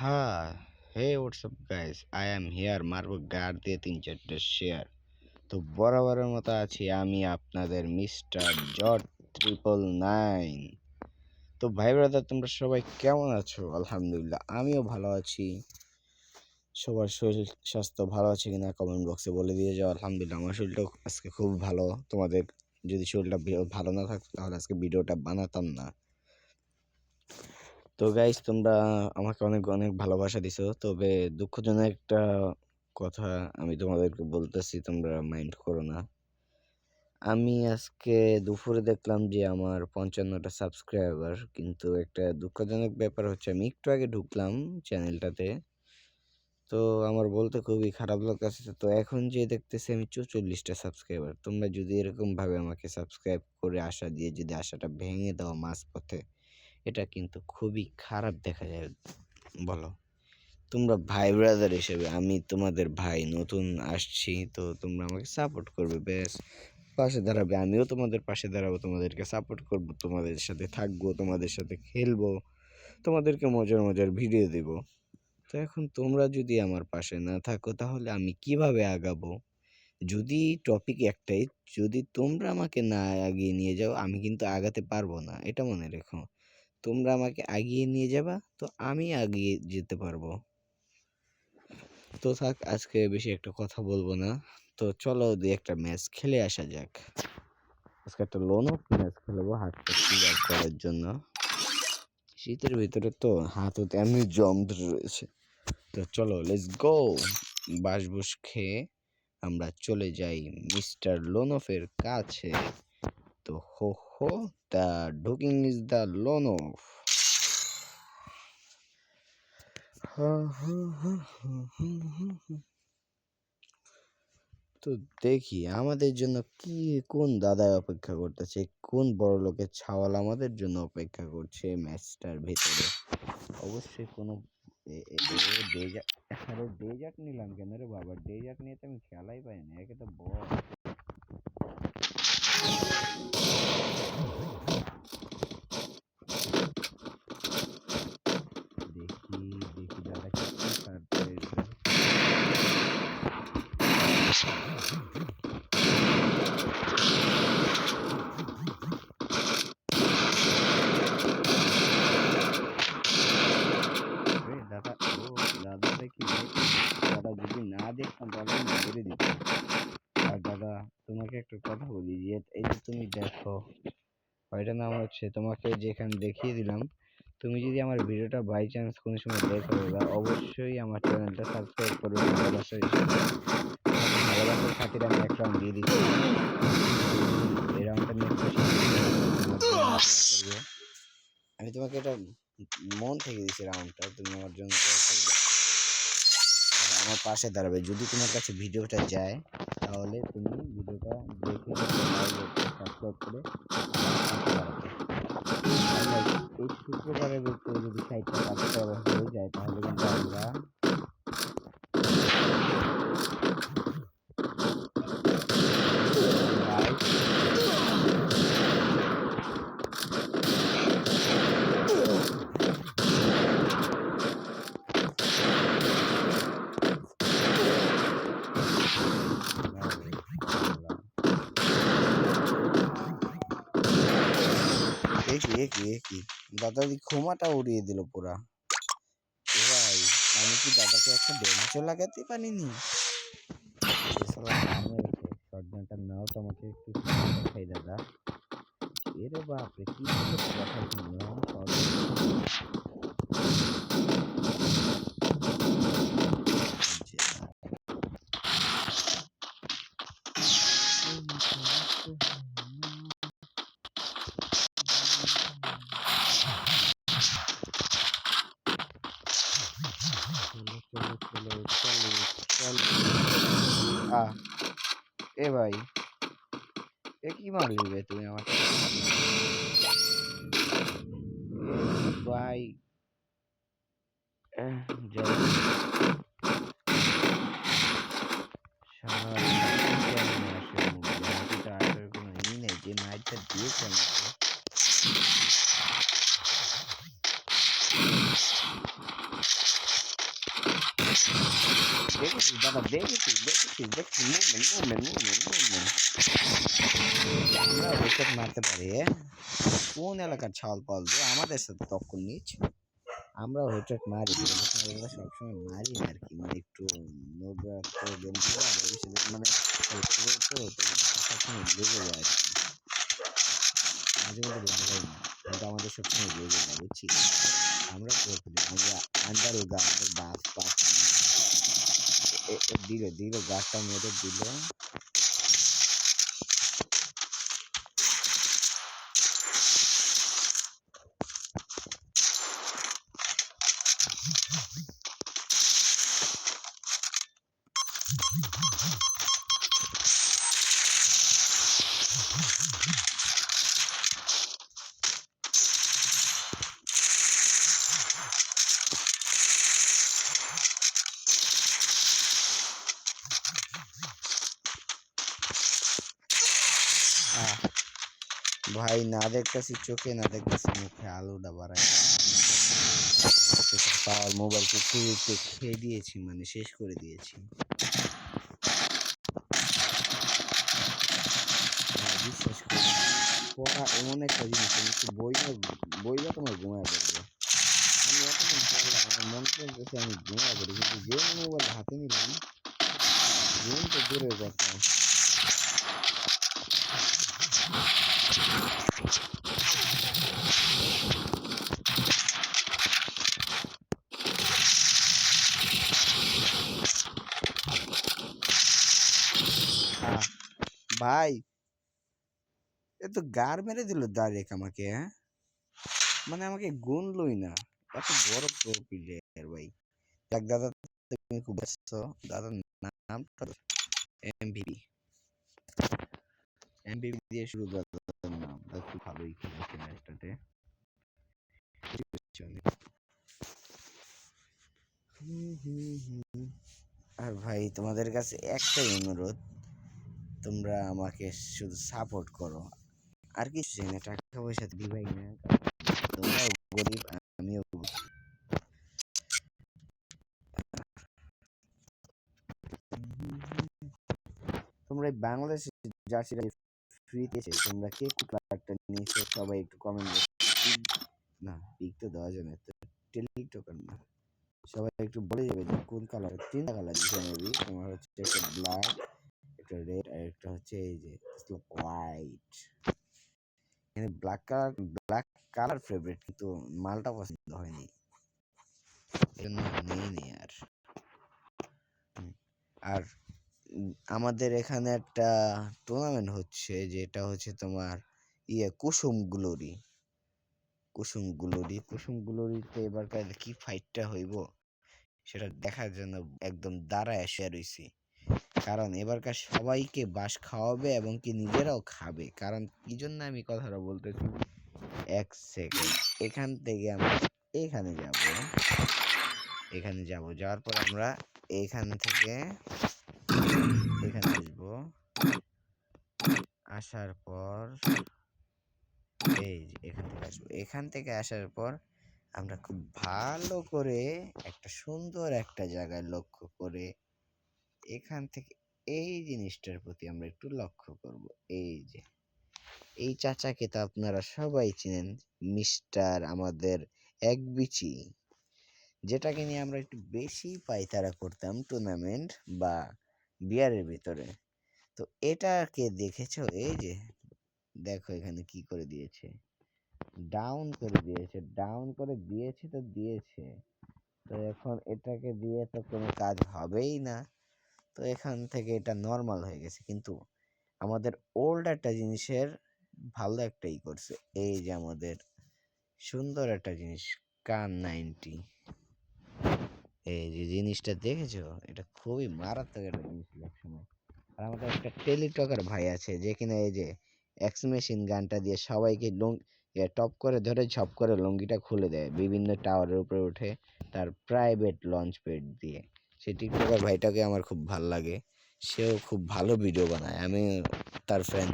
হ্যাঁ, hey WhatsApp guys, I am here মারবো গার দিয়ে ৩-৪টা শেয়ার। তো বরাবরের মতো আছি আমি আপনাদের মিস্টার জট 999। তো ভাই ব্রাদার, তোমরা সবাই কেমন আছো? আলহামদুলিল্লাহ, আমিও ভালো আছি। সবার শরীর স্বাস্থ্য ভালো আছে কিনা কমেন্ট বক্সে বলে দিয়ে যাও। আলহামদুলিল্লাহ, আমার শরীরটাও আজকে খুব ভালো। তোমাদের যদি শরীরটা ভালো না থাকতো তাহলে আজকে ভিডিওটা বানাতাম না। তো গাইস, তোমরা আমাকে অনেক অনেক ভালোবাসা দিছো, তবে দুঃখজনক একটা কথা আমি তোমাদেরকে বলতেছি, তোমরা মাইন্ড করো না। আমি আজকে দুপুরে দেখলাম যে আমার 55টা সাবস্ক্রাইবার, কিন্তু একটা দুঃখজনক ব্যাপার হচ্ছে আমি একটু আগে ঢুকলাম চ্যানেলটাতে। তো আমার বলতে খুবই খারাপ লাগতেছে। তো এখন যে দেখতেছি আমি 44টা সাবস্ক্রাইবার। তোমরা যদি এরকম ভাবে আমাকে সাবস্ক্রাইব করে আশা দিয়ে যদি আশাটা ভেঙে দাও মাঝপথে, এটা কিন্তু খুবই খারাপ দেখা যায়। বলো, তোমরা ভাই ব্রাদার হিসেবে আমি তোমাদের ভাই, নতুন আসছি, তো তোমরা আমাকে সাপোর্ট করবে, ব্যাস। পাশে দাঁড়াবে, আমিও তোমাদের পাশে দাঁড়াবো, তোমাদেরকে সাপোর্ট করব, তোমাদের সাথে থাকবো, তোমাদের সাথে খেলবো, তোমাদেরকে মজার মজার ভিডিও দেব। তো এখন তোমরা যদি আমার পাশে না থাকো তাহলে আমি কিভাবে আগাবো? যদি টপিক একটাই, যদি তোমরা আমাকে না এগিয়ে নিয়ে যাও আমি কিন্তু আগাতে পারবো না, এটা মনে রেখো। তোমরা আমাকে আগিয়ে নিয়ে যাবা তো আমি আগিয়ে যেতে পারবো। তো থাক, আজকে বেশি একটা কথা বলবো না। তো চলো দিয়ে একটা ম্যাচ খেলে আসা যাক। আজকে একটা লোন অফ ম্যাচ খেলবো হাতটা ক্লিয়ার করার জন্য। শীতের ভিতরে তো হাতও তেমনি জম ধরে রয়েছে। তো চলো, লেটস গো। বাসবুস খেয়ে আমরা চলে যাই মিস্টার লোনফের কাছে। তো হো হো, দ্য ডুকিং ইজ দ্য লোনফ। তো দেখি আমাদের জন্য কি, কোন দাদাই অপেক্ষা করতেছে, কোন বড় লোকের ছাওয়াল আমাদের জন্য অপেক্ষা করছে ম্যাচটার ভেতরে। অবশ্যই কোনো ডেজার্ট। আরে ডেজার্ট নিলাম কেন রে বাবা? ডেজার্ট নিয়ে তো আমি খেলাই পাই না, একে তো বল। দেখি দেখি দাদা কি সারপ্রাইজ। দাদা, ও দাদা দেখি, দাদা যদি না দেখতাম তাহলে আমি মেরে দিতাম। আর দাদা, তোমাকে একটা কথা বলি, যে এই যে তুমি দেখো, ওইটার নাম হচ্ছে, তোমাকে যেখানে দেখিয়ে দিলাম, তুমি যদি আমার ভিডিওটা বাই চান্স কোনো সময় দেখো দাদা, অবশ্যই আমার চ্যানেলটা সাবস্ক্রাইব করবে ভালোবাসার হিসেবে। ভালোবাসার খাতিরে আমি এক রাউন্ড দিয়ে দিচ্ছি। এই রাউন্ডটা নিয়ে খুশি করবে। আমি তোমাকে এটা মন থেকে দিচ্ছি, রাউন্ডটা তুমি আমার জন্য দোয়া করবে আর আমার পাশে দাঁড়াবে। যদি তোমার কাছে ভিডিওটা যায় তাহলে তুমি ভিডিওটা দেখে সাবস্ক্রাইব করে এই শুক্রবারের ভিতরে যদি 60টা সাবস্ক্রাইবার হয়ে যায় তাহলে কিন্তু আমরা কি দাদাদি ক্ষমাটা উড়িয়ে দিল পুরা। ভাই, আমি কি দাদাকে একটা বেঞ্চও লাগাতে পারিনি? শটগানটা নাও, তোমাকে একটু দেখাই দাদা। এরে বাপরে, কি কথা শুনলাম। এ ভাই, এ কি মারলি রে তুই আমাকে? ভাই যাই, আসার কোনো ই নেই, যে নাইটটা দিয়েছে আমাকে। দেখেছিস দাদা, দেখেছিস মুভমেন্ট। আমরা উইকেট মারতে পারি, কোন এলাকার ছাল পাল যে আমাদের সাথে টক্কর নিচ। আমরা উইকেট মারি, এগুলো সবসময় মারি আর কি, মানে একটু নোংরা মানে সবসময় লেগে যায় আর কি, মাঝে মধ্যে লাগাই না, কিন্তু আমাদের সবসময় লেগে যায় বুঝছি। আমরা আন্ডার আমাদের বাস পাখি দিল গাছটা মেরে দিল। ভাই না দেখতেছি চোখে, না দেখতেছি মুখে, আলুটা বাড়াই পাওয়ার মোবাইলকে খেয়ে দিয়েছি, মানে শেষ করে দিয়েছি। বিশ্বাস করি পড়া এমন একটা জিনিস, একটু বইটা তোমার ঘুমায় পড়বে। আমি এতক্ষণ পড়লাম, আমার মন করতেছে আমি ঘুমায় পড়ি, কিন্তু যে মোবাইল হাতে নিলাম ঘুম তো দূরের কথা। ভাই এ তো গার মেরে দিল ডাইরেক্ট আমাকে, হ্যাঁ মানে আমাকে গুনলই না, এত বড় প্রো প্লেয়ার ভাই। দেখ দাদা, তুমি খুব ব্যস্ত, দাদার নামটা এমভিপি, এমভিপি দিয়ে শুরু, দাদার নাম খুব ভালোই খেলেছে ম্যাচটাতে। আর ভাই তোমাদের কাছে একটাই অনুরোধ, তোমরা আমাকে শুধু সাপোর্ট করো, আর কিছু চাই না, টাকা পয়সা দিবাই না, তোমরাও গরিব আমিও গরিব। তোমরা বাংলাদেশ জার্সিটা ফ্রিতে এসে তোমরা কে কালারটা নিয়েছো সবাই একটু কমেন্ট না পিক তো দেওয়া যাবে না, টেলিটকার না, সবাই একটু বলে যাবে যে কোন কালার, তিনটা কালার দিছে মেবি, তোমার হচ্ছে একটা ব্ল্যাক, একটা রেড, আর একটা হচ্ছে এই যে হোয়াইট। এখানে ব্ল্যাক কালার ফেভারিট, কিন্তু মালটা পছন্দ হয়নি, এজন্য নেইনি আর। আর আমাদের এখানে একটা টুর্নামেন্ট হচ্ছে, যেটা হচ্ছে তোমার কুসুম গ্লোরিতে এবারকার কি ফাইটটা হইব সেটা দেখার জন্য একদম দাঁড়ায় এসে রইছি, কারণ এবারকার সবাইকে বাস খাওয়াবে এবং কি নিজেরাও খাবে। কারণ কি জন্য আমি কথাটা বলতেছি, এক সেকেন্ড, এখান থেকে আমরা এখানে যাব, যাওয়ার পর আমরা এখান থেকে এখানে আসবো, আসার পর এই যে এখান থেকে আসার পর আমরা খুব ভালো করে একটা সুন্দর একটা জায়গায় লক্ষ্য করে এখান থেকে এই জিনিসটার প্রতি আমরা একটু লক্ষ্য করব। এই যে এই চাচাকে তো আপনারা সবাই চিনেন, মিস্টার আমাদের একবিচি, যেটাকে নিয়ে আমরা একটু বেশি পায়তারা করতাম টুর্নামেন্ট বা বিয়ারের ভিতরে। তো এটাকে দেখেছো, এই যে দেখো এখানে কি করে দিয়েছে, ডাউন করে দিয়েছে তো দিয়েছে, তো এখন এটাকে দিয়ে তো কোনো কাজ হবেই না, তো এখান থেকে এটা নর্মাল হয়ে গেছে। কিন্তু আমাদের ওল্ড একটা জিনিসের ভালো একটা করছে, এই যে আমাদের সুন্দর একটা জিনিস কান 90, এই যে জিনিসটা দেখেছো, এটা খুবই মারাত্মক একটা জিনিস ছিল একসময়। আর আমাদের একটা টেলিটকার ভাই আছে, যে কিনা এই যে এক্স মেশিন গানটা দিয়ে সবাইকে টপ করে ধরে ঝপ করে লুঙ্গিটা খুলে দেয়, বিভিন্ন টাওয়ারের উপরে উঠে তার প্রাইভেট লঞ্চ প্যাড দিয়ে। সেই টিকটকার ভাইটাকে আমার খুব ভাল লাগে, সেও খুব ভালো ভিডিও বানায়, আমি তার ফ্যান।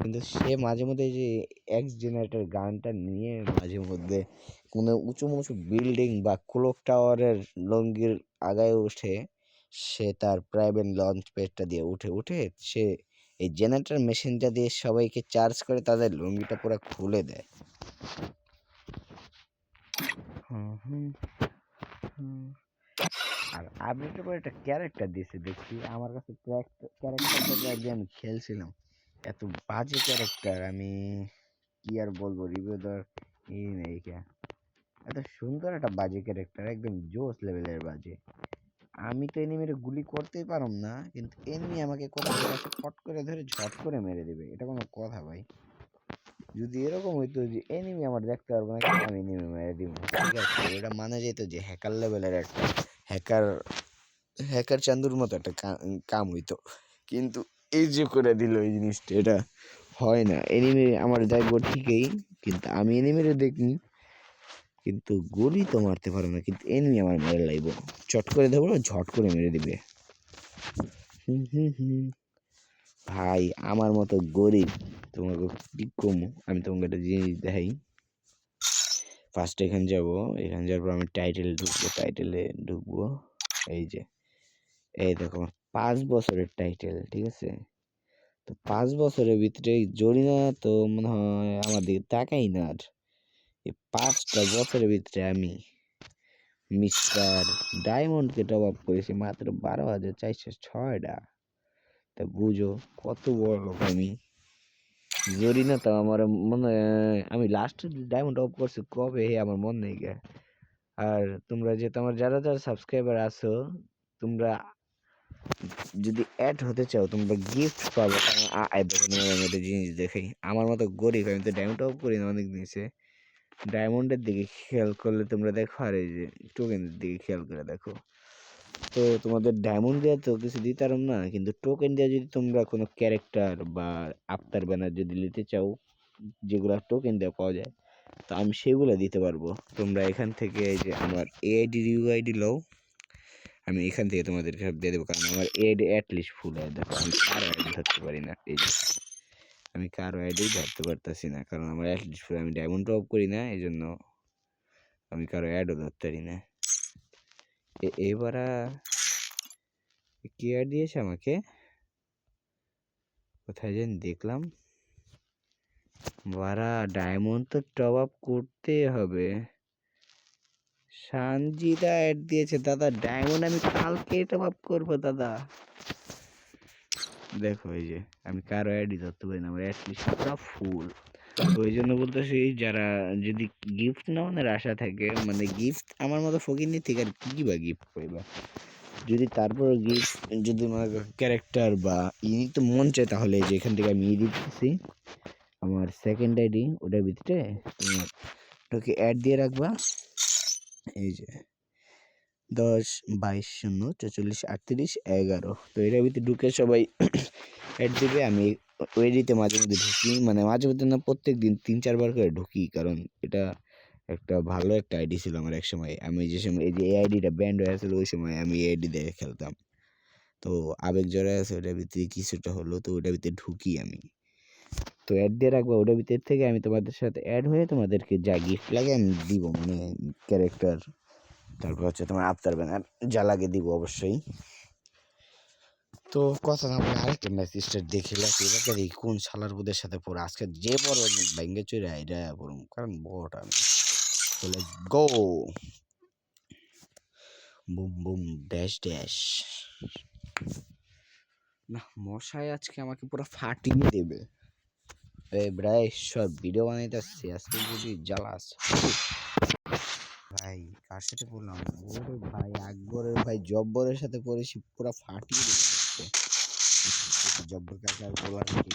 কিন্তু সে মাঝে মধ্যে যে এক্স জেনারেটর গানটা নিয়ে মাঝে মধ্যে কোনো উঁচু বিল্ডিং বা ক্লক টাওয়ারের লুঙ্গির আগায় উঠে সে তার প্রাইভেট লঞ্চ প্যাডটা দিয়ে উঠে সে এই জেনারেটর মেশিনটা দিয়ে সবাইকে চার্জ করে তাদের লুঙ্গিটা পুরো খুলে দেয়। হুম হুম হুম। আর আপডেটের পরে একটা ক্যারেক্টার দিয়েছে দেখছি, আমার কাছে ক্যারেক্টারটা দিয়ে আমি খেলছিলাম, এত বাজে ক্যারেক্টার, আমি কি আর বলবো, রিভিউ দেওয়ার ই নেই কে। এত সুন্দর একটা বাজে ক্যারেক্টার, একদম জোস লেভেলের বাজে। আমি তো এনিমির গুলি করতেই পারম না, কিন্তু এনিমি আমাকে কোথা থেকে এসে ফট করে ধরে ঝট করে মেরে দেবে, এটা কোনো কথা ভাই? যদি এরকম হইতো যে এনিমি আমার দেখতে পারবো না কিন্তু আমি এনিমি মেরে দিব, ঠিক আছে, এটা মানে যেত যে হ্যাকার লেভেলের একটা হ্যাকার হ্যাকার চান্দুর মতো একটা কাম হইতো। কিন্তু এই যে করে দিল এই জিনিসটা, এটা হয় না। এনিমি আমার দেখবো ঠিকই, কিন্তু আমি এনিমিরে দেখি কিন্তু গুলি তো মারতে পারো না, কিন্তু এনিমি আমার মেরে লাগবো, চট করে দেবো, ঝট করে মেরে দিবে। হুম হুম হুম। ভাই আমার মতো গরিব তোমাকে কি কমু, আমি তোমাকে একটা জিনিস দেখাই। ফার্স্ট এখানে যাবো, এখানে যাওয়ার পর আমি টাইটেলে ঢুকবো। এই যে এই দেখো 5 বছরের টাইটেল, ঠিক আছে? তো 5 বছরের ভিতরে জরিনা তো মনে হয় আমার দিকে তাকাই না আর। এই 5টা বছরের ভিতরে আমি মিস্টার ডায়মন্ডকে টপ আপ করেছি মাত্র 12,406টা। তা বুঝো কত বড় লোক আমি। জরিনা তো আমার মনে হয় আমি লাস্ট ডায়মন্ড টপ করছি কবে আমার মনে নেই গে। আর তোমরা যে তোমার যারা যারা সাবস্ক্রাইবার আছো, তোমরা যদি অ্যাড হতে চাও তোমরা গিফট পাবো। আমি একটা জিনিস দেখাই, আমার মতো গরিব আমি তো ডায়মন্ড টপ করি না অনেক জিনিসে। ডায়মন্ডের দিকে খেয়াল করলে তোমরা দেখো, আর এই যে টোকেনের দিকে খেয়াল করে দেখো। তো তোমাদের ডায়মন্ড দিয়ে তো কিছু দিতে পারম না, কিন্তু টোকেন দিয়ে যদি তোমরা কোনো ক্যারেক্টার বা আফতার ব্যানার যদি নিতে চাও, যেগুলো টোকেন দিয়ে পাওয়া যায়, তো আমি সেগুলো দিতে পারবো। তোমরা এখান থেকে এই যে আমার এআইডি ইউআইডি লও, আমি এখান থেকে তোমাদেরকে সব দিয়ে দেবো, কারণ আমার এআইডি অ্যাটলিস্ট ফুল হয়। দেখো আমি কারো আইডি ধরতে পারি না, এই যে আমি কারো আইডি ধরতে পারতেছি না, কারণ আমার অ্যাটলিস্ট ফুল, আমি ডায়মন্ড টপ করি না, এই জন্য আমি কারো অ্যাডও ধরতে পারি না। এবার কে অ্যাড দিয়েছে আমাকে, কোথায় যেন দেখলাম, বারা ডায়মন্ড তো টপ আপ করতে হবে। সানজিদা অ্যাড দিয়েছে, দাদা ডায়মন্ড আমি কালকে টপ আপ করবো দাদা। দেখো এই যে আমি কারো অ্যাডই ধরতে পারি না, আমার অ্যাটলিস্ট পুরো ফুল। তো ওই জন্য বলতেছি, যারা যদি গিফট নেওয়ার আশা থাকে, মানে গিফট আমার মতো ফকিনি থেকে আর কি বা গিফট পাইবা, যদি তারপর গিফট যদি মনে ক্যারেক্টার বা ই তো মন চায়, তাহলে যে এখান থেকে আমি দিতেছি আমার সেকেন্ড আইডি, ওটার ভিতরে তোমার ওটাকে অ্যাড দিয়ে রাখবা। এই যে 10, 22, 0, 44, 38, 11, তো এটার ভিতরে ঢুকে সবাই অ্যাড দিবে। আমি ওইডিতে মাঝে মধ্যে ঢুকি, মানে মাঝে মধ্যে না, প্রত্যেক দিন 3-4 বার করে ঢুকি, কারণ এটা একটা ভালো একটা আইডি ছিল আমার এক সময়। আমি যে সময় এই যে এই আইডিটা ব্যান্ড হয়ে আছিল, ওই সময় আমি এই আইডি দিয়ে খেলতাম। তো আবেগ জড়ায় আছে ওটার ভিতরে, কিছুটা হলো তো ওটার ভিতরে ঢুকি আমি। তো অ্যাড দিয়ে রাখবো, ওটার ভিতর থেকে আমি তোমাদের সাথে অ্যাড হয়ে তোমাদেরকে যা গিফট লাগে আমি দিব, মানে ক্যারেক্টার, তারপর হচ্ছে তোমার আফতার ব্যানার যা লাগে দিব অবশ্যই। তো কথা না বলে আরেকটা ম্যাচ স্টার্ট দেখে লাগছে, এবার দেখি কোন শালার বুদের সাথে পড়ে আজকে যে বড় ব্যাঙ্গে চড়ে এটা পড়ুম, কারণ বড় আমি। তো let's go, boom boom dash dash. না মশাই আজকে আমাকে পুরো ফাটিয়ে দেবে। এই ব্রাই সব ভিডিও বানাইতে আসছি আজকে, যদি জ্বালাস ভাই। কার সাথে বললাম, ওরে ভাই আকবরের ভাই জব্বরের সাথে পড়েছি, পুরো ফাটিয়ে দেবে আজকে। জব্বর কাছে আর বলার কি,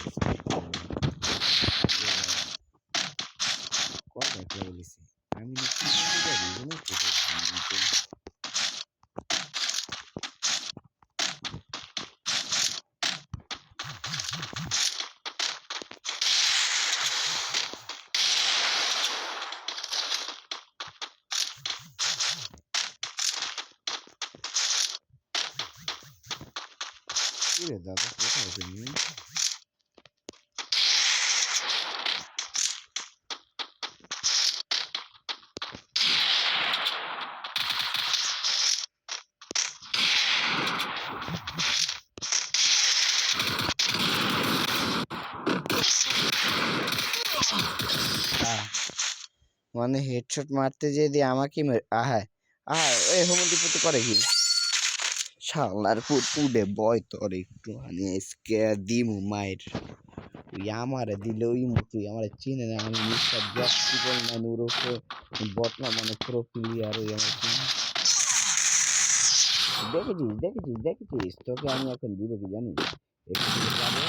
কয় দেখলে বলেছি আমি কি রে দাদা, কোথায় তুমি? মানে হেডশট মারতে যেয়ে দিয়ে আমাকে আহা আহা এ হোমন্দিপতি করে কি শালার পুটে বয় তোর একটু মানে স্কেয়ার দিমু মায়ের তুই আমারে দিলে ওই তুই আমার চিনে না আমি মিস্টার জব ট্রিপল নাইন ওরফে বটনা মানে প্রো প্লেয়ার ওই আমার দেখেছিস তোকে আমি এখন দিব কি জানিস একটু যাবো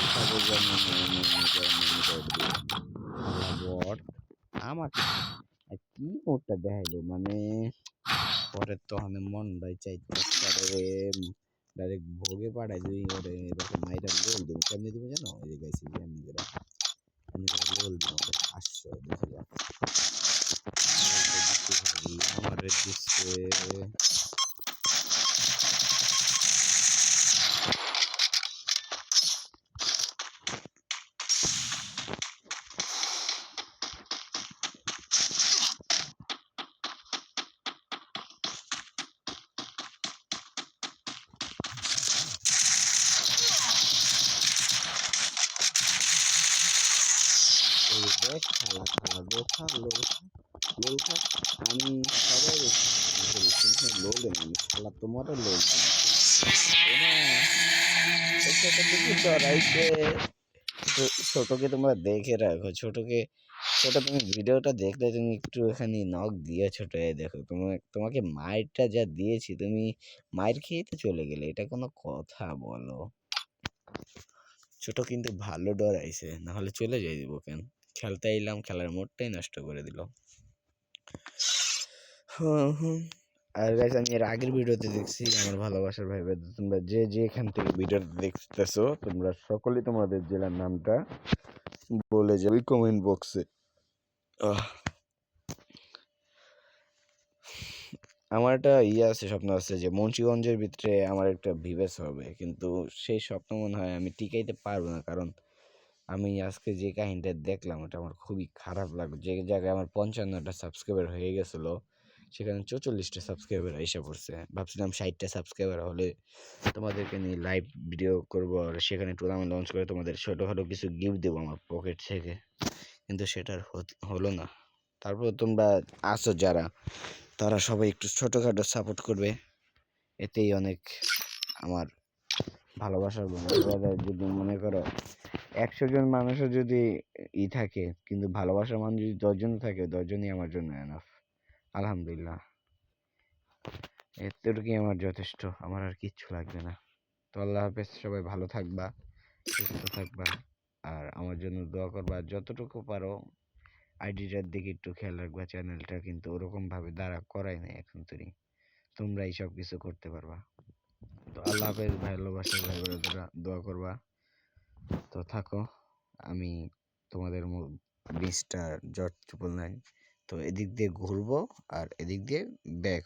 বট আমাকে কি মোডটা দেখাইলো মানে পরে তো আমি মনটাই চাইতে ডাইরেক্ট ভোগে পাঠাই দিই ওরে এরকম মাইরা গোল দেবো কেমনি দেবো জানো ওই যে গাইছি এমনি করে গোল দেবো 500 দেখে যা আমার দিচ্ছে দেখ খেলা খেলা লোখা লোলখা আমি সবাই লোলে আমি খেলা তোমারও লোল ছোটকে তোমরা দেখে রাখো ছোটকে ছোট তুমি ভিডিওটা দেখলে তুমি একটু এখানে নক দিয়ে ছোট দেখো তোমাকে মায়েরটা যা দিয়েছি তুমি মায়ের খেয়ে তো চলে গেলে এটা কোনো কথা বলো ছোট কিন্তু ভালো ডরাইছে না হলে চলে যাই দিব কেন খেলতে এলাম খেলার মোডটাই নষ্ট করে দিল আর গাইস আমি এর আগের ভিডিওতে দেখছি আমার ভালোবাসার ভাই বোন তোমরা যে যেখান থেকে ভিডিওটা দেখতেছো তোমরা সকলেই তোমাদের জেলার নামটা বলে যাবে কমেন্ট বক্সে আমার একটা আছে স্বপ্ন আছে যে মুন্সিগঞ্জের ভিতরে আমার একটা ভিভেস হবে কিন্তু সেই স্বপ্ন মনে হয় আমি টিকাইতে পারবো না কারণ আমি আজকে যে কাহিনীটা দেখলাম ওটা আমার খুবই খারাপ লাগলো যে জায়গায় আমার 55টা সাবস্ক্রাইবার হয়ে গেছিলো সেখানে 44টা সাবস্ক্রাইবার এসে পড়ছে ভাবছিলাম 60টা সাবস্ক্রাইবার হলে তোমাদেরকে নিয়ে লাইভ ভিডিও করবো আর সেখানে টুর্নামেন্ট লঞ্চ করে তোমাদের ছোটোখাটো কিছু গিফট দেবো আমার পকেট থেকে কিন্তু সেটার হলো না তারপর তোমরা আসো যারা তারা সবাই একটু ছোটোখাটো সাপোর্ট করবে এতেই অনেক আমার ভালোবাসার যদি মনে করো 100 জন মানুষও যদি থাকে কিন্তু ভালোবাসার মানুষ যদি 10 জন থাকে 10 জনই আমার জন্য এনাফ আলহামদুলিল্লাহ এতটুকুই আমার যথেষ্ট আমার আর কিচ্ছু লাগবে না তো আল্লাহ হাফেজ সবাই ভালো থাকবা সুস্থ থাকবা আর আমার জন্য দোয়া করবা যতটুকু পারো আইডিটার দিকে একটু খেয়াল রাখবা চ্যানেলটা কিন্তু ওরকম ভাবে দাঁড়া করাই নাই এখন তোমরাই সব কিছু করতে পারবা তো আল্লাহ হাফেজ ভালোবাসার ভাই বোনেরা দোয়া করবা তো থাকো আমি তোমাদের মিস্টার জর্জ 999 তো এদিক দিয়ে ঘুরবো আর এদিক দিয়ে ব্যাক